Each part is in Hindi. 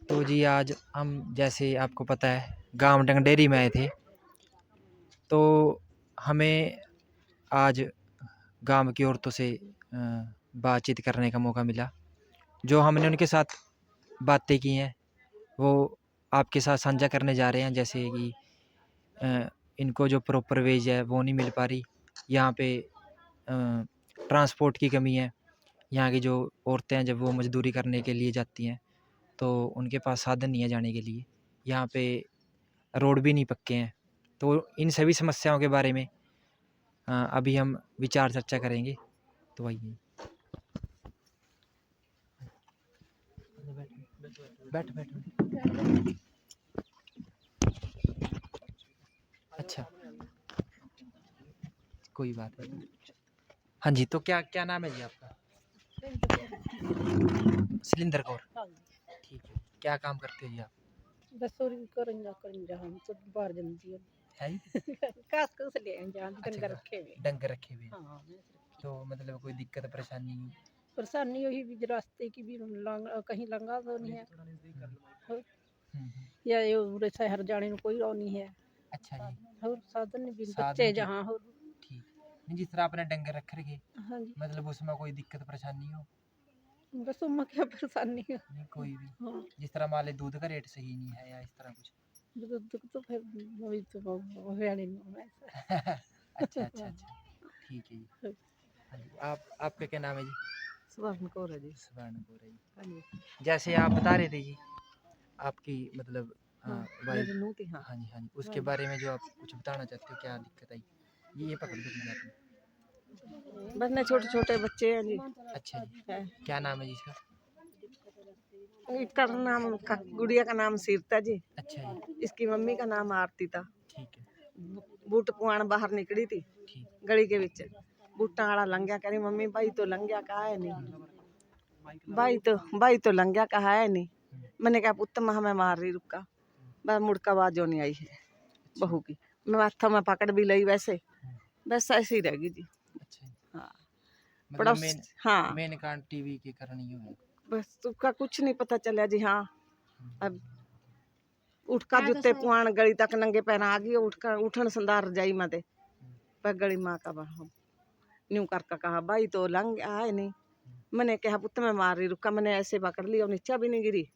तो जी आज हम जैसे आपको पता है गांव डंगडेरी में आए थे। तो हमें आज गांव की औरतों से बातचीत करने का मौका मिला। जो हमने उनके साथ बातें की हैं वो आपके साथ साझा करने जा रहे हैं। जैसे कि इनको जो प्रॉपर वेज है वो नहीं मिल पा रही। यहाँ पे ट्रांसपोर्ट की कमी है। यहाँ की जो औरतें हैं जब वो मजदूरी करने के लिए जाती हैं तो उनके पास साधन नहीं है जाने के लिए। यहाँ पे रोड भी नहीं पक्के हैं। तो इन सभी समस्याओं के बारे में अभी हम विचार चर्चा करेंगे। तो आइए बैठ बैठ बैठ। अच्छा कोई बात नहीं। हाँ जी, तो क्या क्या नाम है जी आपका? सिलिंदर कौर। ठीक है, क्या काम करते हो जी आप? दसोरी करंजा करंजा हम तो बाहर जंदी है कास कुस ले जान डंगर रखे हुए डंगर रखे हुए। हां तो मतलब कोई दिक्कत परेशानी? परेशानी वही भी रास्ते की भी कहीं लंगा तो नहीं है या ये पूरे शहर जाने में कोई राव नहीं है। अच्छा जी। और साधन भी साधन बच्चे की- जहाँ हो ठीक नहीं, जिस तरह आपने डंगर रख रखे हाँ जी मतलब उसमें कोई दिक्कत परेशानी हो? बस उम्मा क्या परेशानी है नहीं कोई भी। हाँ जिस तरह मान ले दूध का रेट सही नहीं है या इस तरह कुछ? तो फिर वही तो हरियाणा में ऐसा अच्छा अच्छा अच्छा, ठीक है जी। हाँ जी, आपका क्या नाम है जी? स्वर्ण कौर है जी स्वर्ण कौर है जी। हाँ जी जैसे आप बता रहे थे जी आपकी मतलब हाँ वाइफ। मेरी नूह थी हाँ हाँ जी हाँ जी, उसके बारे में जो आप कुछ बताना चाहते हो, क्या दिक्कत आई? ये पकड़ लो जी आपने। बस ना छोटे छोटे बच्चे हैं जी अच्छा जी, है क्या नाम है जी इसका? इसका नाम गुड़िया का नाम सीरता जी अच्छा जी, इसकी मम्मी का नाम आरती था ठीक है। बूट पुआण बाहर निकली थी ठीक। गली के विच बूटा वाला लंघिया करी मम्मी भाई तो लंघिया कहा है नहीं भाई तो लंघिया कहा है नहीं। मैंने कहा पुत्त मैं मार रही रुका बस मुड़का बाजो नहीं आई है बहू की मैं हाथों में पकड़ भी ली वैसे बस ऐसी रह गई जी अच्छा जी, हाँ मतलब पड़ोस हाँ मेन कांड टीवी के कारण ही हुआ। बस उसका कुछ नहीं पता चला जी हाँ अब उठका जूते पुआण गली तक नंगे पैर आ गई उठकर उठन संदार रजाई मते पर गली माँ का बाहर न्यू करके कहा भाई तो लंघ आए नहीं। मैंने कहा पुत्र मैं मार रही रुका मैंने ऐसे पकड़ लिया और नीचा भी नहीं गिरी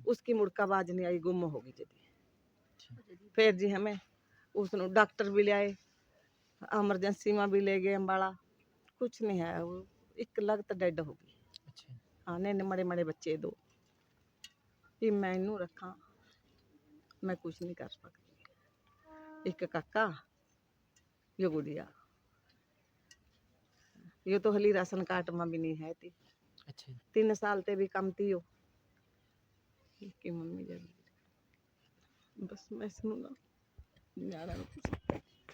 उसकी मुड़का बाज नहीं आई गुम हो गई जी फिर जी हमें उसने डॉक्टर भी ले आए एमरजेंसी में भी ले गए अम्बाला कुछ नहीं है वो एक लगत डेड हो गई। अच्छा हाँ ने मड़े मड़े बच्चे दो भी मैं इनू रखा मैं कुछ नहीं कर सकती एक काका ये गुड़िया ये तो हली राशन कार्ड में भी नहीं है थी अच्छा जी, 3 साल ते भी कम थी हो की मम्मी जब बस मैं सुनूंगा न्याड़ा को कुछ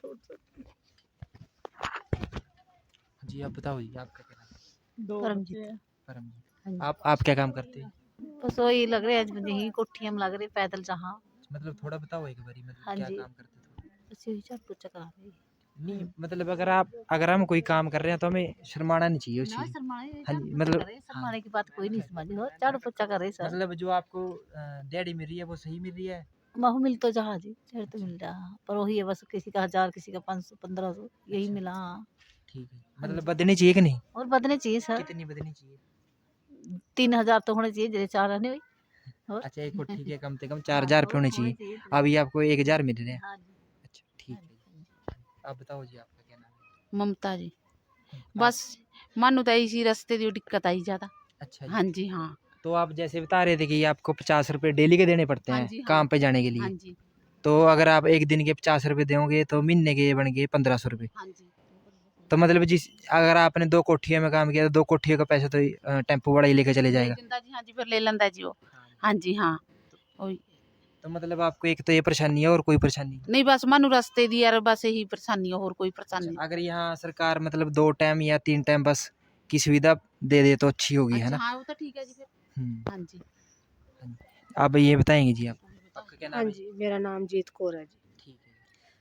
छोड़ सकती जी आप बताओ जी आपका क्या नाम है? दो परमजीत परमजीत। आप क्या काम करते हैं? बस वही लग रहे आज यही कोठियां में लग रही पैदल जहाँ मतलब थोड़ा बताओ एक बारी, मतलब हाँ क्या जी काम करते थे? बस यही चार पूछा करा रही नहीं मतलब अगर हम कोई काम कर रहे हैं तो हमें शर्माना नहीं चाहिए उस ना चीज़। शर्माने हाँ जी, झाड़ू पोछा मतलब करे हाँ, शर्माने की बात कोई नहीं समझी हो झाड़ू पोछा करे सर मतलब जो आपको दिहाड़ी मिल रही है वो सही मिल रही है? महू मिल तो जहाँ जी झड़ तो मिल रहा पर वही है बस किसी का 1000 किसी का 500 1500 यही अच्छा, मिला हाँ ठीक है। हाँ मतलब जी बदलनी चाहिए कि नहीं? और बदलने चाहिए सर कितनी बदलनी चाहिए? 3000 तो होने चाहिए जैसे 4 रहने हुई और अच्छा एक कोठी के कम से कम हाँ 4000 रुपये और होने होने चाहिए। चाहिए अभी आपको 1000 मिल रहे हैं। हाँ जी अच्छा ठीक हाँ है जी जी। आप बताओ जी आपका क्या नाम है? ममता जी आप बस मानो तो इसी रास्ते की दिक्कत आई ज़्यादा। अच्छा जी। हाँ जी हाँ तो आप जैसे बता रहे थे कि आपको 50 रुपये डेली के देने पड़ते हाँ हैं जी हाँ काम पे जाने के हाँ लिए। जी तो अगर आप एक दिन के 50 रुपये दोगे तो महीने के बन गए 1500 रुपये। हाँ जी तो मतलब जिस अगर आपने 2 कोठियों में काम किया तो 2 कोठियों का पैसा तो टेम्पो वाला ही लेके चले ले जाएगा। लेंदा जी हाँ जी फिर ले लेंदा जी वो हाँ जी हाँ वही तो मतलब आपको एक तो ये परेशानी है और कोई परेशानी नहीं? नहीं बस मानू रास्ते दी यार बस यही परेशानी है और कोई परेशानी अच्छा, नहीं। अगर यहाँ सरकार मतलब 2 टाइम या 3 टाइम बस की सुविधा दे दे तो अच्छी होगी, है अच्छा ना? हाँ वो तो ठीक है जी फिर हुँ। हाँ जी हाँ जी। आप ये बताएँगे जी आप? आपका क्या हाँ नाम है? जी मेरा नाम जीत कौर है जी ठीक है।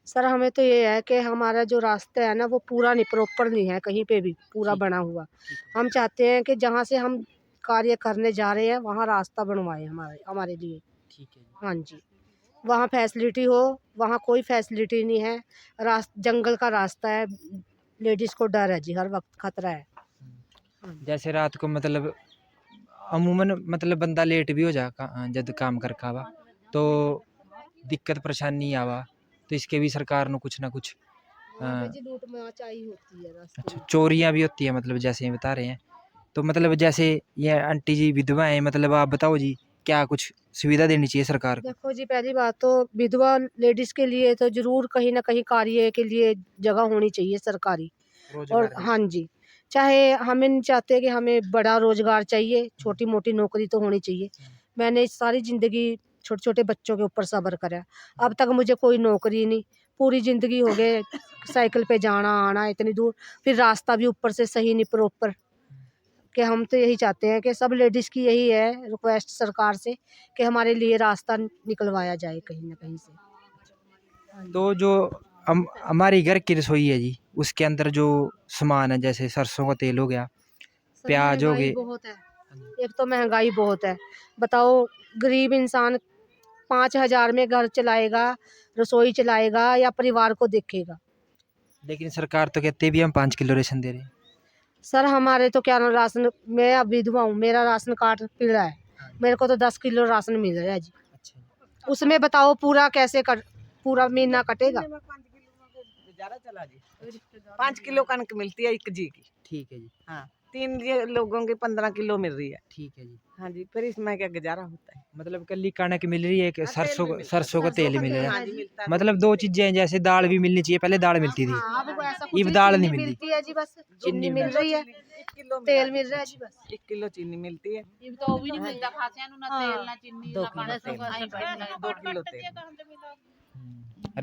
सर हमें तो ये है कि हमारा जो रास्ता है ना वो पूरा नहीं प्रॉपर नहीं है कहीं पे भी पूरा ठीक बना हुआ ठीक है। हम चाहते हैं कि जहाँ से हम कार्य करने जा रहे हैं वहाँ रास्ता बनवाए हमारे लिए। ठीक है जी। हाँ जी, वहाँ फैसिलिटी हो, वहाँ कोई फैसिलिटी नहीं है। जंगल का रास्ता है, लेडीज़ को डर है जी, हर वक्त खतरा है। जैसे रात को मतलब अमूमन मतलब बंदा लेट भी हो जा जब काम कर खावा तो दिक्कत परेशानी आवा, तो इसके भी सरकार ने कुछ ना कुछ वहाँ पे जी लूट मचाई होती है रास्ते अच्छा में। चोरियां भी होती है मतलब जैसे ये बता रहे हैं। तो मतलब जैसे ये आंटी जी विधवा हैं, मतलब आप बताओ जी क्या कुछ सुविधा देनी चाहिए सरकार को? देखो जी, पहली बात तो विधवा लेडीज़ के लिए तो ज़रूर कहीं न कहीं कार्य के लिए जगह होनी चाहिए सरकारी। और रोजगार हाँ जी, चाहे हमें नहीं चाहते कि हमें बड़ा रोज़गार चाहिए, छोटी-मोटी नौकरी तो होनी चाहिए। मैंने सारी ज़िंदगी छोटे-छोटे बच्चों के ऊपर सब्र करा। अब तक मुझे कोई नौकरी नहीं, पूरी ज़िंदगी हो गए साइकिल पे जाना-आना इतनी दूर, फिर रास्ता भी ऊपर से सही नहीं प्रॉपर। कि हम तो यही चाहते हैं कि सब लेडीज़ की यही है रिक्वेस्ट सरकार से कि हमारे लिए रास्ता निकलवाया जाए कहीं न कहीं से। हाँ जी। तो जो हमारी घर की रसोई है जी, उसके अंदर जो सामान है जैसे सरसों का तेल हो गया, सर प्याज हो महँगाई गए। बहुत है, एक तो महँगाई बहुत है। बताओ गरीब इंसान 5,000 में घर चलाएगा, रसोई चलाएगा या परिवार को देखेगा? लेकिन सरकार तो कहते भी हम 5 किलो राशन दे रहे हैं। सर हमारे तो क्या नाम राशन, मैं अब विधवा हूँ, मेरा राशन कार्ड पीला है। मेरे को तो 10 किलो राशन मिल रहा है जी। अच्छा उसमें बताओ पूरा महीना कटेगा? गुजारा चला जी। 5 किलो कनक मिलती है 1 जी की। ठीक है जी। हाँ, 3 ये लोगों की 15 किलो मिल रही है। ठीक है जी। हाँ जी, फिर इसमें क्या गुजारा होता है? मतलब कली कणक मिल रही है कि हाँ, तेल भी मिलता है। सरसों का तेल मिल रहा हाँ है। जी, मिलता है। मतलब दो चीजें हैं, जैसे दाल भी मिलनी चाहिए, पहले दाल मिलती थी, हाँ, अब ऐसा कुछ अब नहीं, दाल चीनी नहीं मिलती। मिलती है जी, बस चीनी चीनी मिल मिल रही है, 1 किलो तेल मिल रहा है जी बस। 1 किलो चीनी मिलती है। ਇਹ ਤਾਂ ਉਹ ਵੀ ਨਹੀਂ ਮਿਲਦਾ ਖਾਸਿਆਂ ਨੂੰ ਨਾ ਤੇਲ ਨਾ ਚੀਨੀ 2 ਨਾ किलो ਕਣਕ तेल, ਆਈ ਪੈਂਦਾ 2 किलो तेल।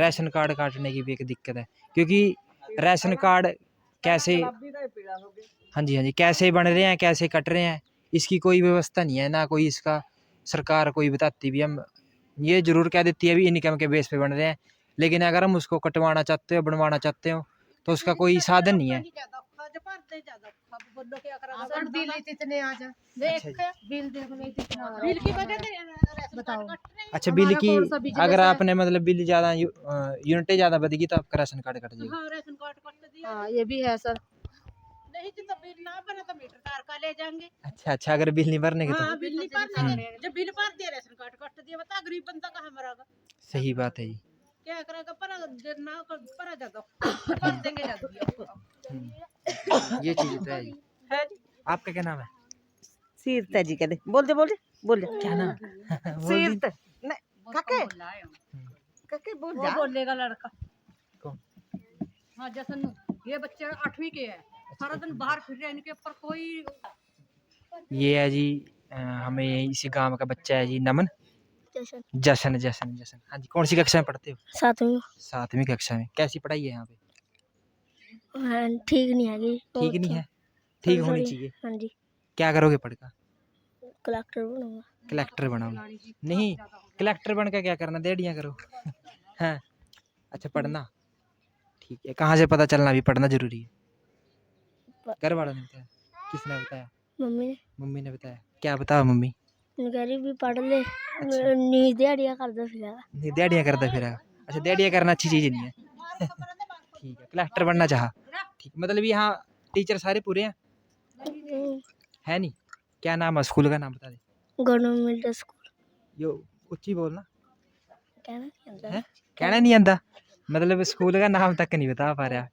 राशन कार्ड काटने की भी एक दिक्कत है, क्योंकि राशन कार्ड कैसे, हाँ जी हाँ जी, कैसे बन रहे हैं, कैसे कट रहे हैं, इसकी कोई व्यवस्था नहीं है ना, कोई इसका सरकार कोई बताती भी। हम ये जरूर कह देती है भी इनकम के बेस पे बन रहे हैं, लेकिन अगर हम उसको कटवाना चाहते हो, बनवाना चाहते हो, तो उसका कोई साधन नहीं है। सर बिल इतने आ जा, अच्छा जी। बिल देख लो इतना ਬਿੱਲ ਕੀ ਵਜ੍ਹਾ ਤੇ बताओ। अच्छा बिल हमारा की कौन सा बिजनेस अगर है? आपने मतलब बिल ज़्यादा यूनिटें ज़्यादा बढ़ेगी तो आपका राशन कार्ड कट जाएगा। ਹਾਂ ਰਾਸ਼ਨ ਕਾਰਡ ਕੱਟ ਦਿਆ हाँ ये भी है सर। नहीं तो बिल ना बना तो मीटर तार का ले जाएंगे अच्छा अच्छा, अगर बिल नहीं भरने के तो हाँ बिल नहीं भरने जब बिल भर दिया राशन कार्ड कट दिया बता गरीब बंदा कहाँ मरेगा सही बात है जी। क्या करेगा पर ना पर ज्यादा भर देंगे ज्यादा ये चीज़ तो है जी। है जी। आपका क्या नाम है? सीरत है जी, कहते बोल दे क्या नाम बोल दी। सीरत नहीं काके काके बोल वो जा। बोलेगा लड़का। कौन? हाँ जसन ये बच्चे 8वीं के है, सारा दिन बाहर फिर रहे, इनके ऊपर कोई ये है जी हमें इसी गांव का बच्चा है जी, नमन। जशन जशन जशन, हाँ जी। कौन सी कक्षा में पढ़ते हो? 7वीं। 7वीं कक्षा में। कैसी पढ़ाई है यहाँ पे? हाँ, ठीक नहीं है जी, ठीक नहीं है, ठीक होनी चाहिए। हाँ जी, क्या करोगे पढ़कर? कलेक्टर बनूंगा। कलेक्टर बनाओगे? नहीं, कलेक्टर बन के क्या करना, डेढ़ियाँ करो। हाँ अच्छा, पढ़ना ठीक है। कहाँ से पता चलना भी पढ़ना जरूरी है? घर वालों ने बताया? किसने बताया? मम्मी ने मम्मी ने बताया। क्या बताया मम्मी? कह भी पढ़ ले, अच्छा। नींद दिहाड़ियाँ करता फिर नहीं, डेढ़ियाँ करता फिर। अच्छा, डेढ़ियाँ करना अच्छी चीज़ नहीं है। ठीक है, कलेक्टर बनना चाहा। ठीक, मतलब यहाँ टीचर सारे पूरे हैं? है नहीं? क्या नाम है स्कूल का, नाम बता दे। Government middle school. यो उच्ची बोलना। कहना नहीं आता। है कहना नहीं आता, मतलब स्कूल का नाम तक नहीं बता पा रहा।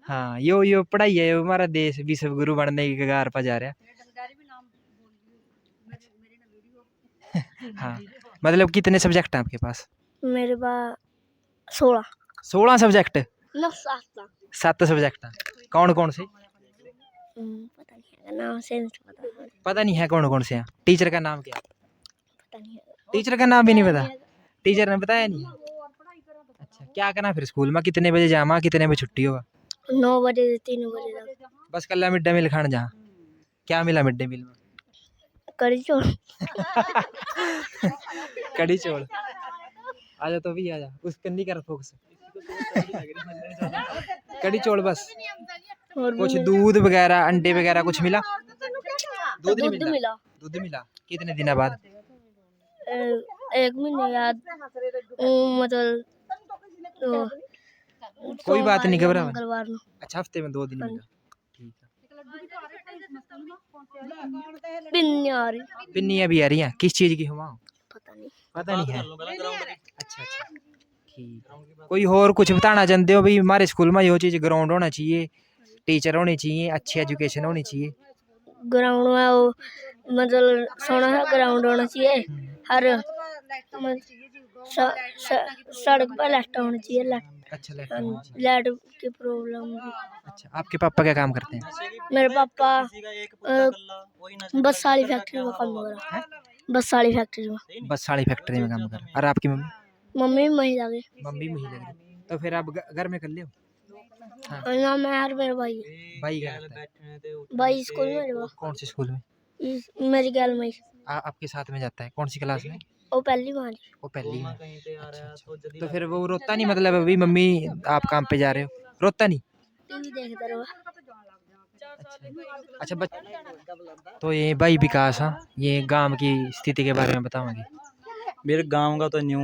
हाँ यो पढ़ाई है, यो हमारा देश विश्व गुरु बनने की कगार पर जा रहा है। हाँ, मतलब कितने सब्जेक्ट हैं आपके पास? मेरे पास 16। 16 सब्जेक्ट? ना 7। 7 सब्जेक्ट हैं। कौन कौन से? पता नहीं है नाम से नहीं पता नहीं है कौन कौन से हैं। टीचर का नाम क्या है? पता नहीं है। टीचर का नाम भी नहीं पता? टीचर ने बताया नहीं? अच्छा, क्या करना फिर स्कूल में? कितने बजे जामा, कितने बजे छुट्टी होगा? 9 बजे से 3 बजे तक। बस कल मिड डे मील खाने जा। क्या मिला मिड डे मील में? कड़ी चौल। कड़ी चौल। आजा तो भी आजा, उस नहीं कर फोकस। कड़ी चौल बस। और भी कुछ मिल- दूध वगैरह अंडे वगैरह कुछ मिला? दूध नहीं दूध मिला मिला दूध मिला कितने दिनों बाद? एक महीने बाद मतलब कोई बात नहीं, सोमवार या घबराओ। मंगलवार को अच्छा हफ्ते में 2 दिन मिला, ठीक है। पिन्नी आ रही पिन्नियाँ भी आ रही हैं, किस चीज़ की हुआ पता नहीं पता नहीं है। अच्छा अच्छा ठीक। कोई और कुछ बताना चाहते हो? भाई हमारे स्कूल में यो चीज़ ग्राउंड होना चाहिए, टीचर होनी चाहिए, अच्छी एजुकेशन होनी चाहिए। ग्राउंड में वो मतलब सोना सा ग्राउंड होना चाहिए हर सड़क पर लाइट होनी चाहिए अच्छा लगता है। लाइट की प्रॉब्लम भी अच्छा आपके पापा क्या काम करते हैं? मेरे पापा बस वाली फैक्ट्री में काम कर रहा बस वाली फैक्ट्री में बस साड़ी फैक्ट्री में काम कर। और आपकी मम्मी? मम्मी महिला के मम्मी महिला लगी। तो फिर आप घर में कर लियो। हाँ ना मैं और मेरे भाई भाई क्या करता है? भाई स्कूल में रहेगा कौन सी स्कूल में? मेरी गैल में आपके साथ में जाता है? कौन सी क्लास में? वो पहली बार वो पहली में। अच्छा अच्छा। तो फिर वो रोता नहीं, मतलब अभी मम्मी आप काम पे जा रहे हो, रोता नहीं? टीवी देखता रहो अच्छा तो ये भाई विकास, हाँ ये गांव की स्थिति के बारे में बताओगे? मेरे गांव का तो न्यू